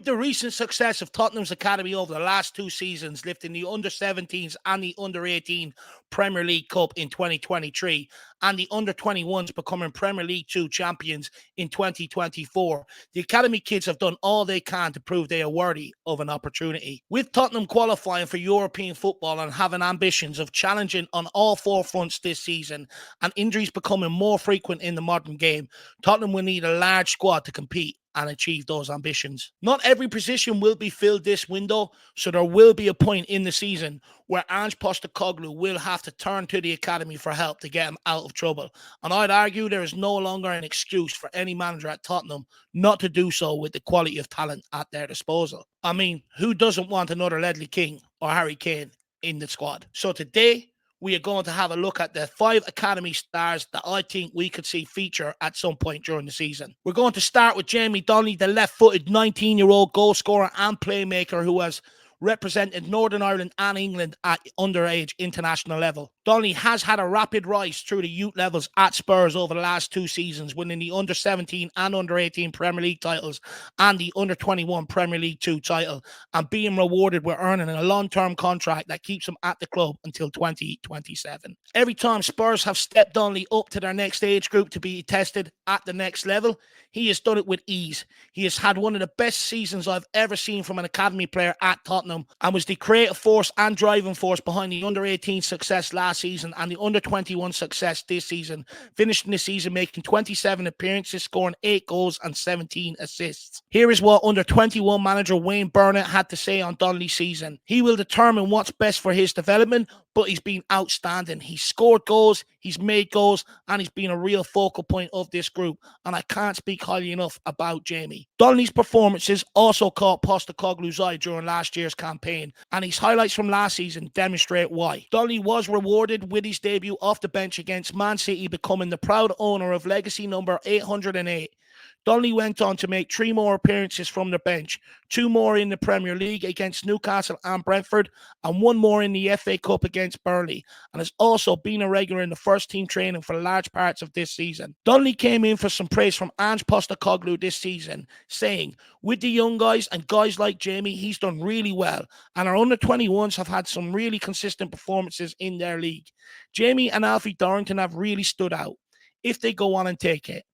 the recent success of Tottenham's academy over the last 2 seasons, lifting the under-17s and the under-18 Premier League Cup in 2023, and the under-21s becoming Premier League 2 champions in 2024, the academy kids have done all they can to prove they are worthy of an opportunity. With Tottenham qualifying for European football and having ambitions of challenging on all four fronts this season, and injuries becoming more frequent in the modern game, Tottenham will need a large squad to compete and achieve those ambitions. Not every position will be filled this window, so there will be a point in the season where Postecoglou will have to turn to the academy for help to get him out of trouble. And I'd argue there is no longer an excuse for any manager at Tottenham not to do so with the quality of talent at their disposal. I mean, who doesn't want another Ledley King or Harry Kane in the squad? So today, we are going to have a look at the 5 academy stars that I think we could see feature at some point during the season. We're going to start with Jamie Donley, the left-footed 19-year-old goal scorer and playmaker who has represented Northern Ireland and England at underage international level. Donley has had a rapid rise through the youth levels at Spurs over the last 2 seasons, winning the under-17 and under-18 Premier League titles and the under-21 Premier League 2 title, and being rewarded with earning a long-term contract that keeps him at the club until 2027. Every time Spurs have stepped Donley up to their next age group to be tested at the next level, he has done it with ease. He has had one of the best seasons I've ever seen from an academy player at Tottenham, and was the creative force and driving force behind the under-18 success last season and the under-21 success this season, finishing the season making 27 appearances, scoring 8 goals and 17 assists. Here is what under-21 manager Wayne Burnett had to say on Donley's season. He will determine what's best for his development, but he's been outstanding. He's scored goals, he's made goals, and he's been a real focal point of this group, and I can't speak highly enough about Jamie. Donley's performances also caught Postecoglou's eye during last year's campaign, and his highlights from last season demonstrate why. Donley was rewarded with his debut off the bench against Man City, becoming the proud owner of legacy number 808. Donley went on to make 3 more appearances from the bench, 2 more in the Premier League against Newcastle and Brentford, and 1 more in the FA Cup against Burnley, and has also been a regular in the first team training for large parts of this season. Donley came in for some praise from Postecoglou this season, saying, with the young guys and guys like Jamie, he's done really well, and our under-21s have had some really consistent performances in their league. Jamie and Alfie Dington have really stood out. If they go on and take it,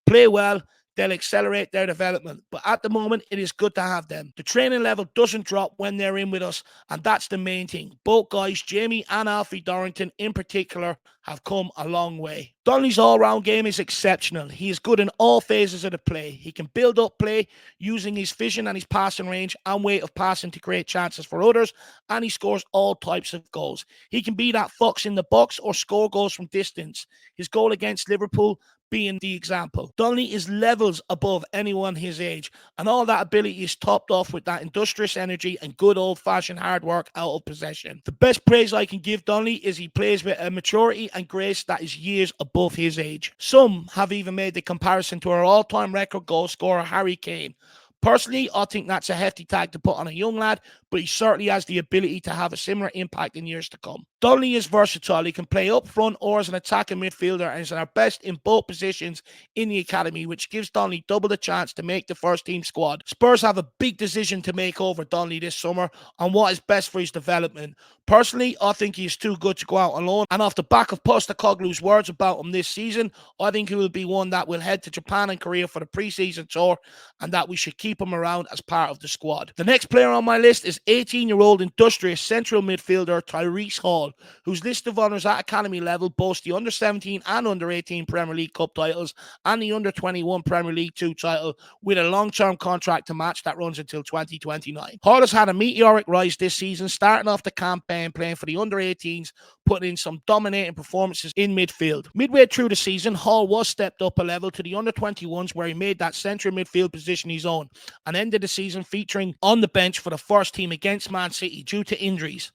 play well, they'll accelerate their development, but at the moment, it is good to have them. The training level doesn't drop when they're in with us, and that's the main thing. Both guys, Jamie and Alfie Dington in particular, have come a long way. Donley's all-round game is exceptional. He is good in all phases of the play. He can build up play using his vision and his passing range and weight of passing to create chances for others, and he scores all types of goals. He can be that fox in the box or score goals from distance. His goal against Liverpool being the example. Donley is levels above anyone his age, and all that ability is topped off with that industrious energy and good old-fashioned hard work out of possession. The best praise I can give Donley is he plays with a maturity and grace that is years above his age. Some have even made the comparison to our all-time record goal scorer Harry Kane. Personally, I think that's a hefty tag to put on a young lad, but he certainly has the ability to have a similar impact in years to come. Donley is versatile. He can play up front or as an attacking midfielder, and is at our best in both positions in the academy, which gives Donley double the chance to make the first team squad. Spurs have a big decision to make over Donley this summer on what is best for his development. Personally, I think he is too good to go out alone, and off the back of Postecoglou's words about him this season, I think he will be one that will head to Japan and Korea for the pre-season tour, and that we should keep him around as part of the squad. The next player on my list is 18-year-old industrious central midfielder Tyrese Hall, whose list of honours at academy level boasts the under-17 and under-18 Premier League Cup titles and the under-21 Premier League 2 title, with a long-term contract to match that runs until 2029. Hall has had a meteoric rise this season, starting off the campaign playing for the under-18s, putting in some dominating performances in midfield. Midway through the season, Hall was stepped up a level to the under-21s, where he made that central midfield position his own, and ended the season featuring on the bench for the first team against Man City due to injuries.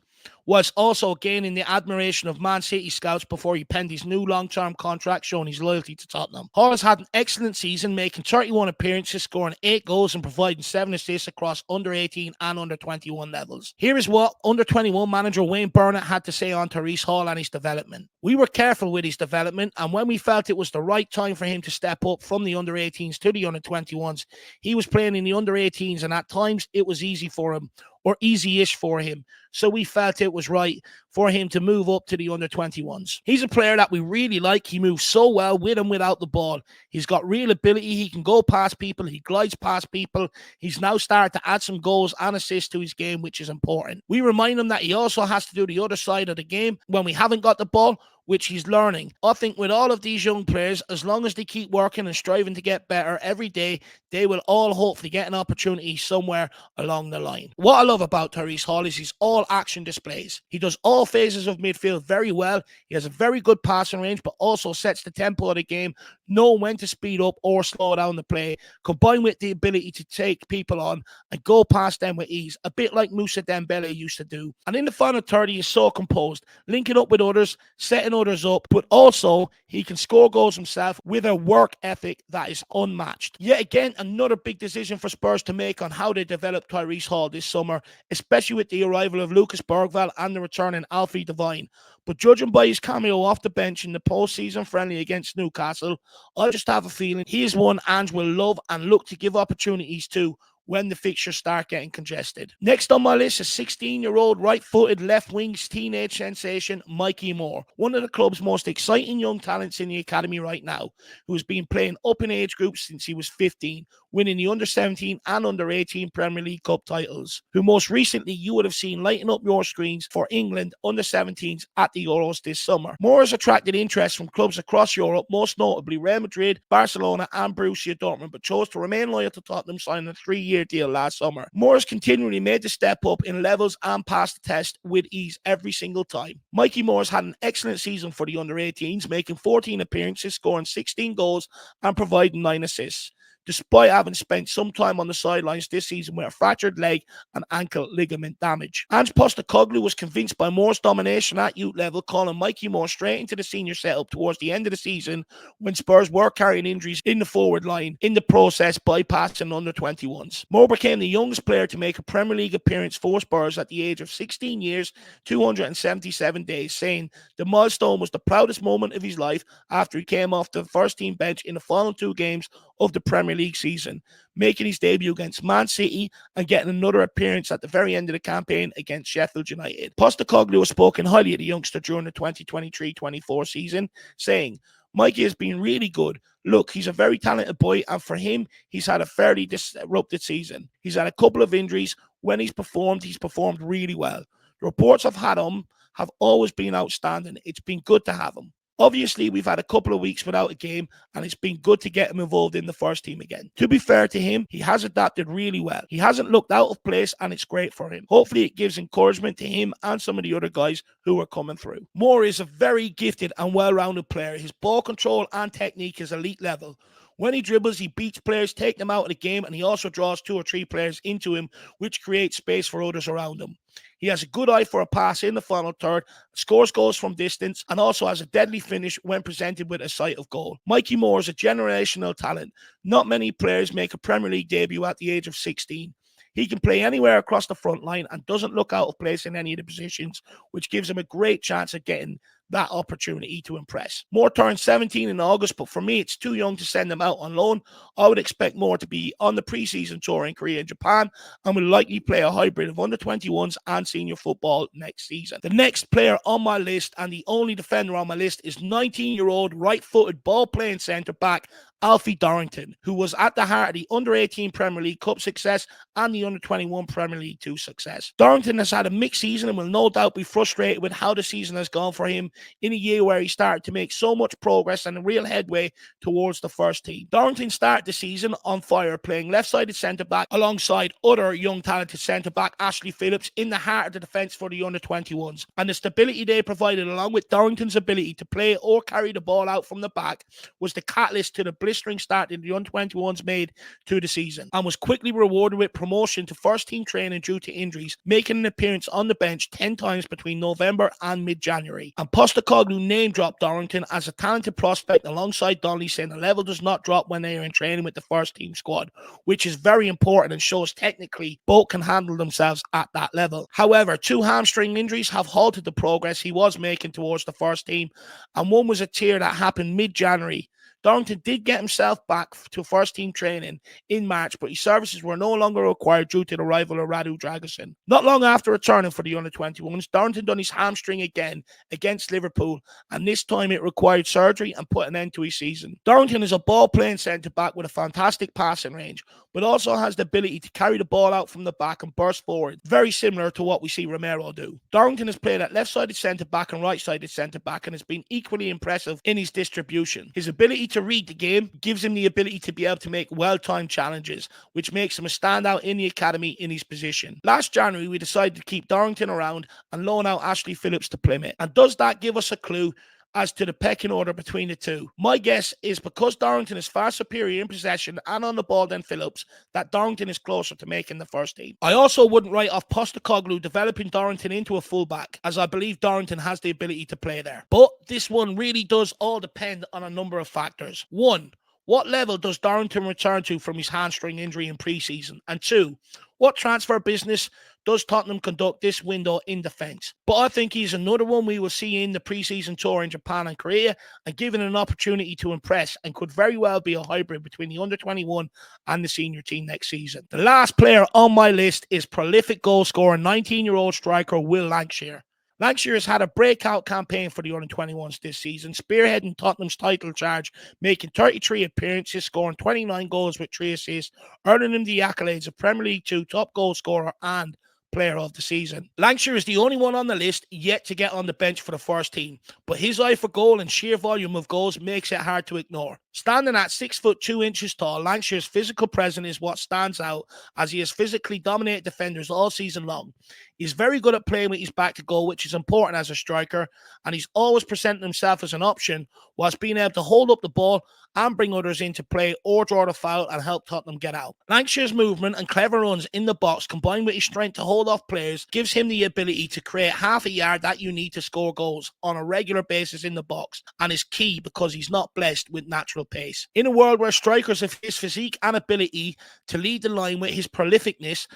whilst also gaining the admiration of Man City scouts before he penned his new long-term contract, showing his loyalty to Tottenham. Hall has had an excellent season, making 31 appearances, scoring 8 goals and providing 7 assists across under 18 and under 21 levels. Here is what under 21 manager Wayne Burnett had to say on Tyrese Hall and his development. "We were careful with his development, and when we felt it was the right time for him to step up from the under 18s to the under 21s, he was playing in the under 18s, and at times it was easy for him, or easy-ish for him. So we felt it was right for him to move up to the under 21s. He's a player that we really like. He moves so well with and without the ball. He's got real ability. He can go past people. He glides past people. He's now started to add some goals and assists to his game, which is important. We remind him that he also has to do the other side of the game when we haven't got the ball, which he's learning. I think with all of these young players, as long as they keep working and striving to get better every day, they will all hopefully get an opportunity somewhere along the line." What I love about Tyrese Hall is his all-action displays. He does all phases of midfield very well. He has a very good passing range, but also sets the tempo of the game, knowing when to speed up or slow down the play, combined with the ability to take people on and go past them with ease, a bit like Moussa Dembele used to do. And in the final third, he is so composed, linking up with others, setting others up, but also he can score goals himself with a work ethic that is unmatched. Yet again, another big decision for Spurs to make on how they develop Tyrese Hall this summer, especially with the arrival of Lucas Bergvall and the returning Alfie Dington. But judging by his cameo off the bench in the post-season friendly against Newcastle, I just have a feeling he is one Ange will love and look to give opportunities to when the fixtures start getting congested. Next on my list is 16-year-old right-footed left-wing teenage sensation Mikey Moore, one of the club's most exciting young talents in the academy right now, who has been playing up in age groups since he was 15, winning the under-17 and under-18 Premier League Cup titles, who most recently you would have seen lighting up your screens for England under-17s at the Euros this summer. Moore has attracted interest from clubs across Europe, most notably Real Madrid, Barcelona and Borussia Dortmund, but chose to remain loyal to Tottenham, signing a 3-year deal last summer. Moore has continually made the step up in levels and passed the test with ease every single time. Mikey Moore has had an excellent season for the under-18s, making 14 appearances, scoring 16 goals and providing 9 assists, despite having spent some time on the sidelines this season with a fractured leg and ankle ligament damage. Ange Postecoglou was convinced by Moore's domination at youth level, calling Mikey Moore straight into the senior setup towards the end of the season when Spurs were carrying injuries in the forward line, in the process bypassing under-21s. Moore became the youngest player to make a Premier League appearance for Spurs at the age of 16 years, 277 days, saying the milestone was the proudest moment of his life after he came off the first team bench in the final 2 games of the Premier League season, making his debut against Man City and getting another appearance at the very end of the campaign against Sheffield United. Postecoglou has spoken highly of the youngster during the 2023-24 season, saying, "Mikey has been really good. Look, he's a very talented boy, and for him, he's had a fairly disrupted season. He's had a couple of injuries. When he's performed really well. The reports I've had on him have always been outstanding. It's been good to have him. Obviously, we've had a couple of weeks without a game, and it's been good to get him involved in the first team again. To be fair to him, he has adapted really well. He hasn't looked out of place, and it's great for him. Hopefully, it gives encouragement to him and some of the other guys who are coming through." Moore is a very gifted and well-rounded player. His ball control and technique is elite level. When he dribbles, he beats players, take them out of the game, and he also draws 2 or 3 players into him, which creates space for others around him. He has a good eye for a pass in the final third, scores goals from distance, and also has a deadly finish when presented with a sight of goal. Mikey Moore is a generational talent. Not many players make a Premier League debut at the age of 16. He can play anywhere across the front line and doesn't look out of place in any of the positions, which gives him a great chance of getting that opportunity to impress. Moore turned 17 in August, but for me, it's too young to send him out on loan. I would expect Moore to be on the preseason tour in Korea and Japan and will likely play a hybrid of under-21s and senior football next season. The next player on my list, and the only defender on my list, is 19-year-old right-footed ball-playing centre-back Alfie Dington, who was at the heart of the under-18 Premier League Cup success and the under-21 Premier League 2 success. Dington has had a mixed season and will no doubt be frustrated with how the season has gone for him in a year where he started to make so much progress and a real headway towards the first team. Dington started the season on fire, playing left-sided centre-back alongside other young talented centre-back Ashley Phillips in the heart of the defence for the under-21s. And the stability they provided, along with Dington's ability to play or carry the ball out from the back, was the catalyst to the blistering start in the under-21s made to the season, and was quickly rewarded with promotion to first-team training due to injuries, making an appearance on the bench 10 times between November and mid-January. And Postecoglou name-dropped Dorrington as a talented prospect alongside Donley, saying the level does not drop when they are in training with the first-team squad, which is very important and shows technically both can handle themselves at that level. However, 2 hamstring injuries have halted the progress he was making towards the first team, and one was a tear that happened mid-January. Dorrington did get himself back to first-team training in March, but his services were no longer required due to the arrival of Radu Dragusin. Not long after returning for the under-21s, Dorrington done his hamstring again against Liverpool, and this time it required surgery and put an end to his season. Dorrington is a ball-playing centre-back with a fantastic passing range, but also has the ability to carry the ball out from the back and burst forward, very similar to what we see Romero do. Dorrington has played at left-sided centre-back and right-sided centre-back and has been equally impressive in his distribution. His ability to read the game gives him the ability to be able to make well-timed challenges, which makes him a standout in the academy in his position. Last January, we decided to keep Dorrington around and loan out Ashley Phillips to Plymouth. And does that give us a clue as to the pecking order between the two? My guess is because Dorrington is far superior in possession and on the ball than Phillips, that Dorrington is closer to making the first team. I also wouldn't write off Postecoglou developing Dorrington into a fullback, as I believe Dorrington has the ability to play there. But this one really does all depend on a number of factors. 1, what level does Dorrington return to from his hamstring injury in pre-season? And 2, what transfer business does Tottenham conduct this window in defence? But I think he's another one we will see in the pre-season tour in Japan and Korea, and given an opportunity to impress, and could very well be a hybrid between the under-21 and the senior team next season. The last player on my list is prolific goal scorer 19-year-old striker Will Lancashire. Lancashire has had a breakout campaign for the under-21s this season, spearheading Tottenham's title charge, making 33 appearances, scoring 29 goals with 3 assists, earning him the accolades of Premier League 2 top goal scorer and player of the season. Lancashire is the only one on the list yet to get on the bench for the first team, but his eye for goal and sheer volume of goals makes it hard to ignore. Standing at 6 foot 2 inches tall, Lancashire's physical presence is what stands out, as he has physically dominated defenders all season long. He's very good at playing with his back to goal, which is important as a striker, and he's always presenting himself as an option whilst being able to hold up the ball and bring others into play or draw the foul and help Tottenham get out. Lancashire's movement and clever runs in the box, combined with his strength to hold off players, gives him the ability to create half a yard that you need to score goals on a regular basis in the box, and is key because he's not blessed with natural pace. In a world where strikers of his physique and ability to lead the line with his prolificness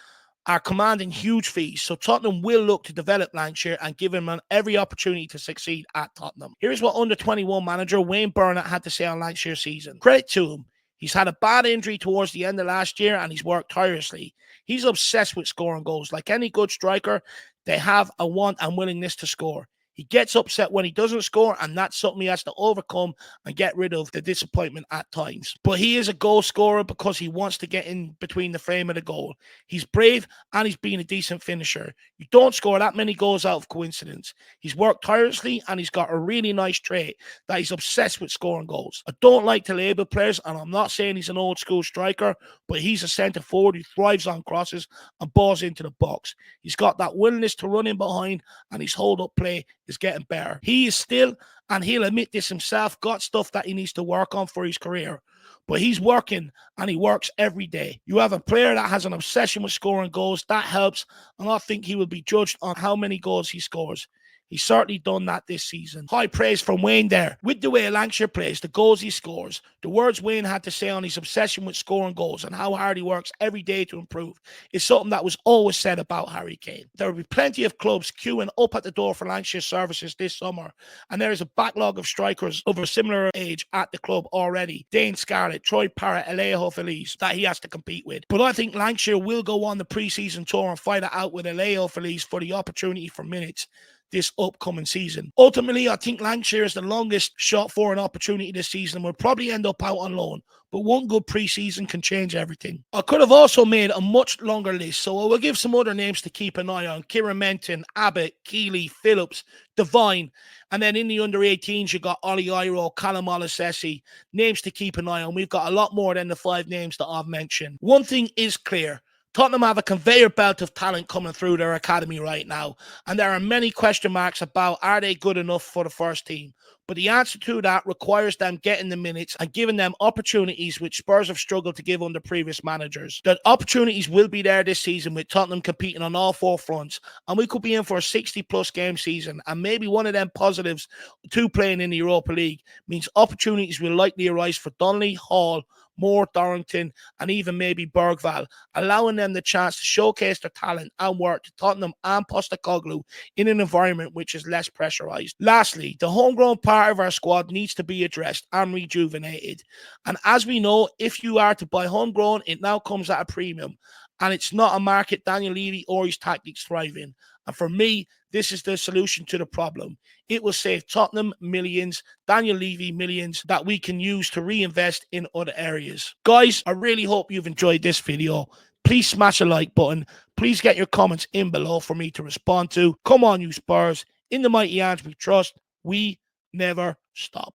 are commanding huge fees, so Tottenham will look to develop Lancashire and give him every opportunity to succeed at Tottenham. Here's what under-21 manager Wayne Burnett had to say on Lancashire's season. Credit to him. He's had a bad injury towards the end of last year and he's worked tirelessly. He's obsessed with scoring goals. Like any good striker, they have a want and willingness to score. He gets upset when he doesn't score, and that's something he has to overcome and get rid of the disappointment at times. But he is a goal scorer because he wants to get in between the frame of the goal. He's brave and he's been a decent finisher. You don't score that many goals out of coincidence. He's worked tirelessly and he's got a really nice trait that he's obsessed with scoring goals. I don't like to label players, and I'm not saying he's an old school striker, but he's a centre forward who thrives on crosses and balls into the box. He's got that willingness to run in behind, and his hold-up play is getting better. He is still, and he'll admit this himself, got stuff that he needs to work on for his career. But he's working, and he works every day. You have a player that has an obsession with scoring goals. That helps, and I think he will be judged on how many goals he scores. He's certainly done that this season. High praise from Wayne there. With the way Lancashire plays, the goals he scores, the words Wayne had to say on his obsession with scoring goals and how hard he works every day to improve is something that was always said about Harry Kane. There will be plenty of clubs queuing up at the door for Lancashire services this summer, and there is a backlog of strikers of a similar age at the club already. Dane Scarlett, Troy Parrott, Alejo Feliz, that he has to compete with. But I think Lancashire will go on the pre-season tour and fight it out with Alejo Feliz for the opportunity for minutes this upcoming season. Ultimately, I think Lancashire is the longest shot for an opportunity this season and will probably end up out on loan. But one good pre-season can change everything. I could have also made a much longer list, so I will give some other names to keep an eye on. Kieran Menton, Abbott, Keeley, Phillips, Devine. And then in the under-18s, you got Ollie Iro, Callum Olasesi. Names to keep an eye on. We've got a lot more than the 5 names that I've mentioned. One thing is clear. Tottenham have a conveyor belt of talent coming through their academy right now, and there are many question marks about are they good enough for the first team. But the answer to that requires them getting the minutes and giving them opportunities which Spurs have struggled to give under previous managers. The opportunities will be there this season with Tottenham competing on all four fronts, and we could be in for a 60-plus game season, and maybe one of them positives to playing in the Europa League means opportunities will likely arise for Donley, Hall, Moore, Dorrington, and even maybe Bergvall, allowing them the chance to showcase their talent and work to Tottenham and Postecoglou in an environment which is less pressurised. Lastly, the homegrown part of our squad needs to be addressed and rejuvenated. And as we know, if you are to buy homegrown, it now comes at a premium. And it's not a market Daniel Levy or his tactics thrive in. And for me, this is the solution to the problem. It will save Tottenham millions, Daniel Levy millions that we can use to reinvest in other areas. Guys, I really hope you've enjoyed this video. Please smash a like button. Please get your comments in below for me to respond to. Come on, you Spurs. In the mighty hands we trust. We never stop.